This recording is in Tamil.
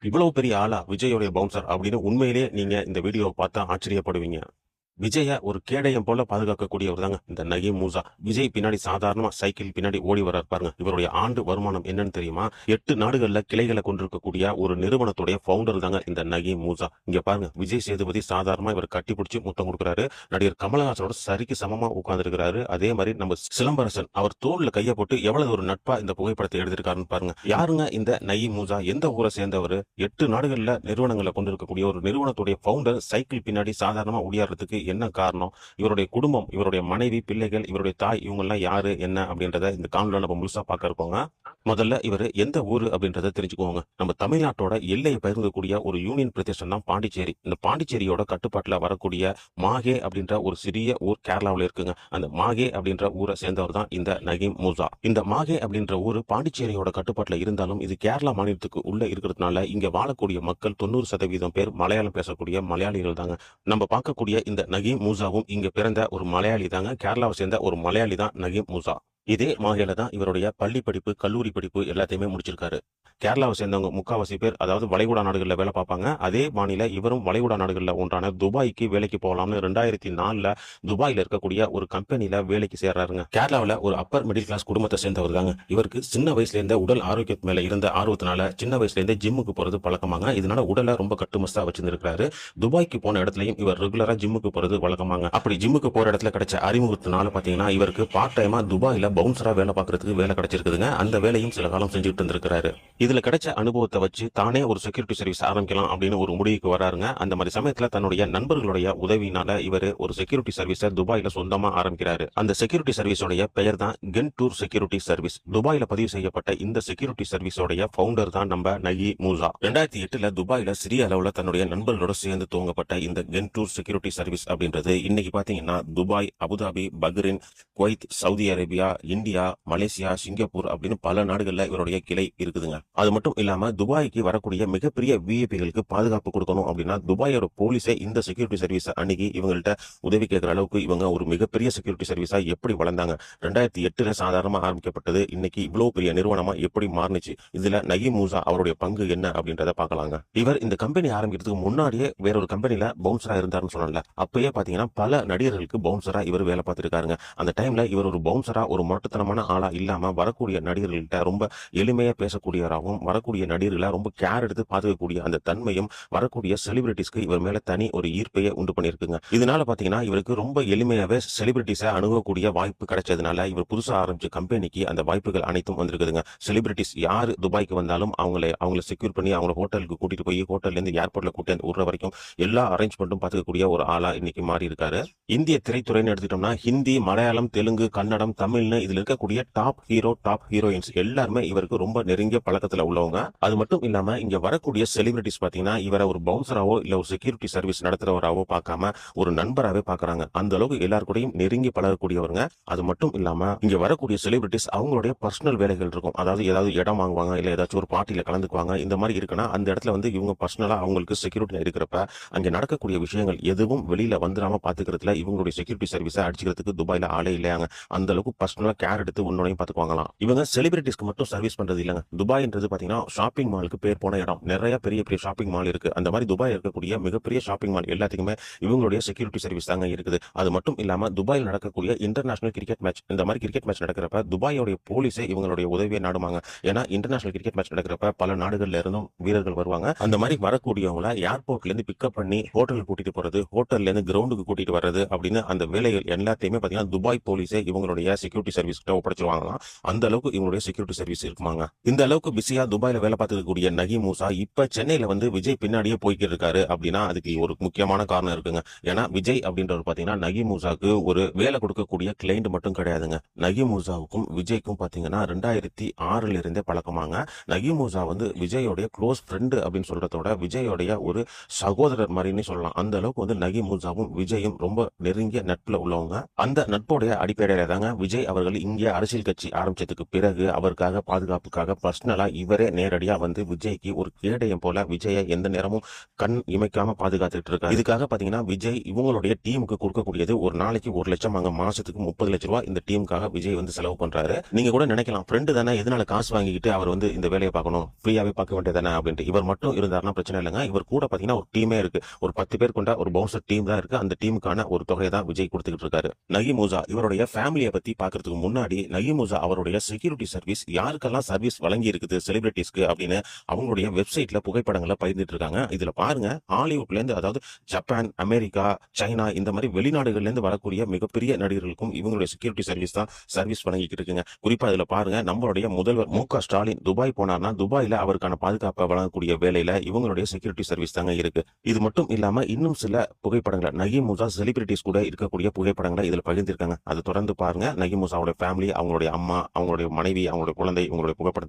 இவ்வளவு பெரிய ஆளா விஜயோடைய பவுன்சர் அப்படின்னு உண்மையிலேயே நீங்க இந்த வீடியோவை பார்த்தா ஆச்சரியப்படுவீங்க. விஜய ஒரு கேடயம் போல பாதுகாக்கக்கூடியவர் தாங்க இந்த நகீம் மூசா. விஜய் பின்னாடி சாதாரணமா சைக்கிள் பின்னாடி ஓடி வர பாருங்க. இவருடைய ஆண்டு வருமானம் என்னன்னு தெரியுமா? 8 நாடுகள்ல கிளைகளை கொண்டிருக்கக்கூடிய ஒரு நிறுவனத்துடைய பவுண்டர் தாங்க இந்த நகீம் மூசா. இங்க பாருங்க, விஜய் சேதுபதி சாதாரணமா இவர் கட்டி பிடிச்சி முத்தம் கொடுக்குறாரு. நடிகர் கமலஹாசனோட சரிக்கு சமமா உட்கார்ந்து இருக்கிறாரு. அதே மாதிரி நம்ம சிலம்பரசன் அவர் தோல்ல கைய போட்டு எவ்வளவு ஒரு நட்பா இந்த புகைப்படத்தை எடுத்திருக்காருன்னு பாருங்க. யாருங்க இந்த நகீம் மூசா? எந்த ஊரை சேர்ந்தவர்? 8 நாடுகள்ல நிறுவனங்களை கொண்டிருக்கக்கூடிய ஒரு நிறுவனத்துடைய பவுண்டர் சைக்கிள் பின்னாடி சாதாரணமா ஓடியாடுறதுக்கு என்ன காரணம்? இவருடைய குடும்பம், இவருடைய மனைவி, பிள்ளைகள், இவருடைய தாய், இவங்க எல்லாம் யாரு என்ன அப்படின்றத இந்த காணொலியில நம்ம முழுசா பார்க்க இருக்கோங்க. முதல்ல இவர் எந்த ஊரு அப்படின்றத தெரிஞ்சுக்கோங்க. நம்ம தமிழ்நாட்டோட எல்லையை பகிர்ந்தக்கூடிய ஒரு யூனியன் பிரதேசம் தான் பாண்டிச்சேரி. இந்த பாண்டிச்சேரியோட கட்டுப்பாட்டுல வரக்கூடிய மாகே அப்படின்ற ஒரு சிறிய ஊர் கேரளாவில் இருக்குங்க. அந்த மாகே அப்படின்ற ஊரை சேர்ந்தவர் தான் இந்த நகீம் மூசா. இந்த மாகே அப்படின்ற ஊர் பாண்டிச்சேரியோட கட்டுப்பாட்டுல இருந்தாலும் இது கேரளா மாநிலத்துக்கு உள்ள இருக்கிறதுனால இங்க வாழக்கூடிய மக்கள் 90% பேர் மலையாளம் பேசக்கூடிய மலையாளிகள் தாங்க. நம்ம பார்க்கக்கூடிய இந்த நகீம் மூசாவும் இங்க பிறந்த ஒரு மலையாளி தாங்க. கேரளாவை சேர்ந்த ஒரு மலையாளி தான் நகீம் மூசா. இதே மாகையில தான் இவருடைய பள்ளி படிப்பு, கல்லூரி படிப்பு எல்லாத்தையுமே முடிச்சிருக்காரு. கேரளாவை சேர்ந்தவங்க முக்காவாசி பேர் அதாவது வளைகுடா நாடுகளில் வேலை பார்ப்பாங்க. அதே மாநில இவரும் வளைகுடா நாடுகளில் ஒன்றான துபாய்க்கு வேலைக்கு போகலாம்னு 2004 துபாயில இருக்கக்கூடிய ஒரு கம்பெனில வேலைக்கு சேர்றாருங்க. கேரளாவில் ஒரு அப்பர் மிடில் கிளாஸ் குடும்பத்தை சேர்ந்தவர் தாங்க. இவருக்கு சின்ன வயசுல இருந்த உடல் ஆரோக்கியத்து மேல இருந்த ஆர்வத்தினால சின்ன வயசுல இருந்தே ஜிம்முக்கு போறது பழக்கமாங்க. இதனால உடலை ரொம்ப கட்டுமஸ்தா வச்சிருந்திருக்காரு. துபாய்க்கு போன இடத்துலயும் இவர் ரெகுலரா ஜிம்முக்கு போறது வழக்கமாங்க. அப்படி ஜிம்முக்கு போற இடத்துல கிடைச்ச அறிமுகத்தினால பாத்தீங்கன்னா இவருக்கு பார்ட் டைமா துபாயில பவுன்சரா வேலை பார்க்கறதுக்கு வேலை கிடைச்சிருக்குதுங்க. அந்த வேலையும் சில காலம் செஞ்சுட்டு இருந்திருக்காரு. இதுல கிடைச்ச அனுபவத்தை வச்சு தானே ஒரு செக்யூரிட்டி சர்வீஸ் ஆரம்பிக்கலாம் அப்படின்னு ஒரு முடிவுக்கு வராருங்க. அந்த மாதிரி சமயத்துல தன்னுடைய நண்பர்களுடைய உதவியினால இவர் ஒரு செக்யூரிட்டி சர்வீஸை துபாயில சொந்தமா ஆரம்பிக்கிறாரு. அந்த செக்யூரிட்டி சர்வீஸோடைய பெயர் தான் கென்டூர் செக்யூரிட்டி சர்வீஸ். துபாயில பதிவு செய்யப்பட்ட இந்த செக்யூரிட்டி சர்வீஸோடைய பவுண்டர் தான் நம்ம நகீம் மூசா. 2008 துபாயில சிறிய அளவுல தன்னுடைய நண்பர்களோட சேர்ந்து துவங்கப்பட்ட இந்த கென்டூர் செக்யூரிட்டி சர்வீஸ் அப்படின்றது இன்னைக்கு பாத்தீங்கன்னா Dubai, Abu Dhabi, Bahrain, Kuwait, Saudi Arabia, India, Malaysia, Singapore அப்படின்னு பல நாடுகள்ல இவருடைய கிளை இருக்குதுங்க. அது மட்டும் இல்லாம துபாய்க்கு வரக்கூடிய மிகப்பெரிய விஐபிகளுக்கு பாதுகாப்பு கொடுக்கணும் அப்படின்னா துபாயோட போலீஸே இந்த செக்யூரிட்டி சர்வீஸ் அன்னைக்கு இவங்கள்ட்ட உதவி கேட்கிற அளவுக்கு இவங்க ஒரு மிகப்பெரிய செக்யூரிட்டி சர்வீஸா எப்படி வளர்ந்தாங்க. 2008 சாதாரணமா ஆரம்பிக்கப்பட்டது இன்னைக்கு இவ்வளவு பெரிய நிறுவனமா எப்படி மாறுச்சு. இதுல நகீம் மூசா அவருடைய பங்கு என்ன அப்படின்றத பாக்கலாங்க. இவர் இந்த கம்பெனி ஆரம்பிக்கிறதுக்கு முன்னாடியே வேற ஒரு கம்பெனில பவுன்சரா இருந்தாருன்னு சொன்னல. அப்பயே பாத்தீங்கன்னா பல நடிகர்களுக்கு பவுன்சரா இவர் வேலை பார்த்திருக்காருங்க. அந்த டைம்ல இவர் ஒரு பவுன்சரா ஒரு மொட்டத்தனமான ஆளா இல்லாம வரக்கூடிய நடிகர்கள்ட்ட ரொம்ப எளிமையா பேசக்கூடியவராகவும் வரக்கூடிய நடிகர்களை ரொம்ப கேர் எடுத்து பாத்துக்கக்கூடிய அந்த தன்மையும் வரக்கூடிய செலிபிரிட்டிஸ்க்கு இவர் மேல தனி ஒரு ஈர்ப்பையை உண்டு பண்ணிருக்குங்க. இதனால பாத்தீங்கன்னா இவருக்கு ரொம்ப எளிமையாவே செலிபிரிட்டிஸை அணுகக்கூடிய வாய்ப்பு கிடைச்சதுனால இவர் புதுசா ஆரம்பிச்ச கம்பெனிக்கு அந்த வாய்ப்புகள் அனைத்தும் வந்திருக்குதுங்க. செலிபிரிட்டிஸ் யாரு துபாய்க்கு வந்தாலும் அவங்களை செக்யூர் பண்ணி அவங்க ஹோட்டலுக்கு கூட்டிட்டு போய் ஹோட்டல்ல இருந்து ஏர்போர்ட்ல கூட்டிட்டு விடுற வரைக்கும் எல்லா அரேஞ்ச்மெண்ட்டும் பாத்துக்கக்கூடிய ஒரு ஆளா இன்னைக்கு மாறி இருக்காரு. இந்திய திரைத்துறைன்னு எடுத்துட்டோம்னா ஹிந்தி, மலையாளம், தெலுங்கு, கன்னடம், தமிழ்னு இதுல இருக்கக்கூடிய டாப் ஹீரோ, டாப் ஹீரோயின்ஸ் எல்லாருமே இவருக்கு ரொம்ப நெருங்கிய பழக்கத்துல உள்ளவங்க. அது மட்டும் இல்லாம இங்க வரக்கூடிய செலிபிரிட்டிஸ் பாத்தீங்கன்னா இவரை ஒரு பவுன்சராவோ இல்ல ஒரு செக்யூரிட்டி சர்வீஸ் நடத்துறவராவோ பார்க்காம ஒரு நண்பராகவே பாக்குறாங்க. அந்த அளவுக்கு எல்லாரு கூடயும் நெருங்கி பழகக்கூடியவங்க. அது மட்டும் இல்லாம இங்க வரக்கூடிய செலிபிரிட்டிஸ் அவங்களுடைய பர்சனல் வேலைகள் இருக்கும். அதாவது ஏதாவது இடம் வாங்குவாங்க, இல்ல ஏதாச்சும் ஒரு பார்ட்டியில கலந்துக்குவாங்க. இந்த மாதிரி இருக்குன்னா அந்த இடத்துல வந்து இவங்க பர்சனலா அவங்களுக்கு செக்யூரிட்டி இருக்கிறப்ப அங்க நடக்கக்கூடிய விஷயங்கள் எதுவும் வெளியில வந்துடாம பாத்துக்கிறதுல இவங்களுடைய செக்யூரிட்டி சர்வீஸை அடிச்சுக்கிறதுக்கு துபாயில ஆளே இல்லையாங்க. அந்த அளவுக்கு பர்சனலா கேர் எடுத்து உன்னையும் பாத்துக்குவாங்களாம். இவங்க செலிபிரிட்டிஸ்க்கு மட்டும் சர்வீஸ் பண்றது இல்லங்க. துபாய்ன்றது பாத்தீங்கன்னா ஷாப்பிங் மாலுக்கு பேர் போன இடம். நிறைய பெரிய பெரிய ஷாப்பிங் மால் இருக்கு. அந்த மாதிரி துபாய் இருக்கக்கூடிய மிகப்பெரிய ஷாப்பிங் மால் எல்லாத்துக்குமே இவங்களுடைய செக்யூரிட்டி சர்வீஸ் தாங்க இருக்குது. அது மட்டும் இல்லாம துபாயில் நடக்கக்கூடிய இன்டர்நேஷனல் கிரிக்கெட் மேட்ச், இந்த மாதிரி கிரிக்கெட் மேட்ச் நடக்கிறப்ப துபாயோட போலீஸே இவங்களுடைய உதவியை நாடுவாங்க. ஏன்னா இன்டர்நேஷனல் கிரிக்கெட் மேட்ச் நடக்கிறப்ப பல நாடுகள்ல இருந்தும் வீரர்கள் வருவாங்க. அந்த மாதிரி வரக்கூடியவங்கள ஏர்போர்ட்ல இருந்து பிக்கப் பண்ணி ஹோட்டலுக்கு கூட்டிட்டு போறது, ஹோட்டல்ல இருந்து கிரவுண்டுக்கு கூட்டிட்டு வர்றது அப்படின்னு அந்த வேலைகள் எல்லாத்தையுமே பாத்தீங்கன்னா துபாய் போலீஸே இவங்களுடைய செக்யூரிட்டி சர்வீஸ் கிட்ட ஒப்படைச்சிருவாங்களாம். அந்த அளவுக்கு இவங்களுடைய செக்யூரிட்டி சர்வீஸ் இருக்குமாங்க. இந்த அளவுக்கு பிஸியா துபாயில வேலை பார்த்துக்கூடிய நகீம் மூசா இப்ப சென்னையில வந்து விஜய் பின்னாடியே போய்கிட்டு இருக்காரு அப்படின்னா அதுக்கு ஒரு முக்கியமான காரணம் இருக்குங்க. ஏன்னா விஜய் அப்படின்றவர் பாத்தீங்கன்னா நகீம் மூசாவுக்கு ஒரு வேலை கொடுக்கக்கூடிய கிளைண்ட் மட்டும் கிடையாதுங்க. நகீம் மூசாவுக்கும் விஜய்க்கும் பாத்தீங்கன்னா 2006 இருந்தே பழக்கமாங்க. நகீம் மூசா வந்து விஜயோடைய க்ளோஸ் ஃப்ரெண்டு அப்படின்னு சொல்றதோட விஜயோடைய ஒரு சகோதரர் மாதிரின்னு சொல்லலாம். அந்த அளவுக்கு வந்து நகீம் மூசாவும் விஜயும் ரொம்ப நெருங்கிய நட்புல உள்ளவங்க. அந்த நட்போடைய அடிப்படையில தாங்க விஜய் அவர்கள் அவர்கள் இங்கே அரசியல் கட்சி ஆரம்பிச்சதுக்கு பிறகு அவருக்காக பாதுகாப்புக்காக பர்சனலா இவரே நேரடியா வந்து விஜய்க்கு ஒரு கேடயம் போல விஜயை எந்த நேரமும் கண் இமைக்காம பாதுகாத்துட்டு இருக்காரு. இதுக்காக பாத்தீங்கன்னா விஜய் இவங்களுடைய டீமுக்கு கொடுக்கக்கூடியது ஒரு நாளைக்கு 1 லட்சம், அங்க மாசத்துக்கு 30 லட்சம் ரூபாய் இந்த டீமுக்காக விஜய் வந்து செலவு பண்றாரு. நீங்க கூட நினைக்கலாம், ஃப்ரெண்டு தானே, எதனால காசு வாங்கிக்கிட்டு அவர் வந்து இந்த வேலையை பார்க்கணும், ஃப்ரீயாவே பார்க்க வேண்டியதானே அப்படின்ட்டு. இவர் மட்டும் இருந்தாருன்னா பிரச்சனை இல்லைங்க. இவர் கூட பாத்தீங்கன்னா ஒரு டீமே இருக்கு. ஒரு 10 பேர் கொண்ட ஒரு பவுன்சர் டீம் தான் இருக்கு. அந்த டீமுக்கான ஒரு தொகையை தான் விஜய் கொடுத்துக்கிட்டு இருக்காரு. நகி மூசா இவருடைய ஃபேமிலியை பத்தி பாக்குறதுக்கு முன்னாடி நகி மூசா அவருடைய செக்யூரிட்டி சர்வீஸ் யாருக்கெல்லாம் சர்வீஸ் வழங்கி இருக்குது செலிபிரிட்டிஸ்க்கு அப்படின்னு அவங்களுடைய வெப்சைட்ல புகைப்படங்களை பகிர்ந்துட்டு இருக்காங்க. இதுல பாருங்க, ஹாலிவுட்ல இருந்து, அதாவது ஜப்பான், அமெரிக்கா, சைனா, இந்த மாதிரி வெளிநாடுகள்ல இருந்து வரக்கூடிய மிகப்பெரிய நடிகர்களுக்கும் இவங்களுடைய செக்யூரிட்டி சர்வீஸ் தான் சர்வீஸ் வழங்கிட்டு இருக்குங்க. குறிப்பா இதுல பாருங்க, நம்மளுடைய முதல்வர் மு.க. ஸ்டாலின் துபாய் போனார்னா துபாயில அவருக்கான பாதுகாப்பை வழங்கக்கூடிய வேலையில இவங்களுடைய செக்யூரிட்டி சர்வீஸ் தாங்க இருக்கு. இது மட்டும் இல்லாம இன்னும் சில புகைப்படங்களை நகி மூசா செலிபிரிட்டிஸ் கூட இருக்கக்கூடிய புகைப்படங்களை இதுல பகிர்ந்திருக்காங்க. அது தொடர்ந்து பாருங்க. நகி மூசாவோட ஃபேமிலி, அவங்களுடைய அம்மா, அவங்களுடைய மனைவி, அவங்களுடைய குழந்தை, இவங்களுடைய புகைப்படம்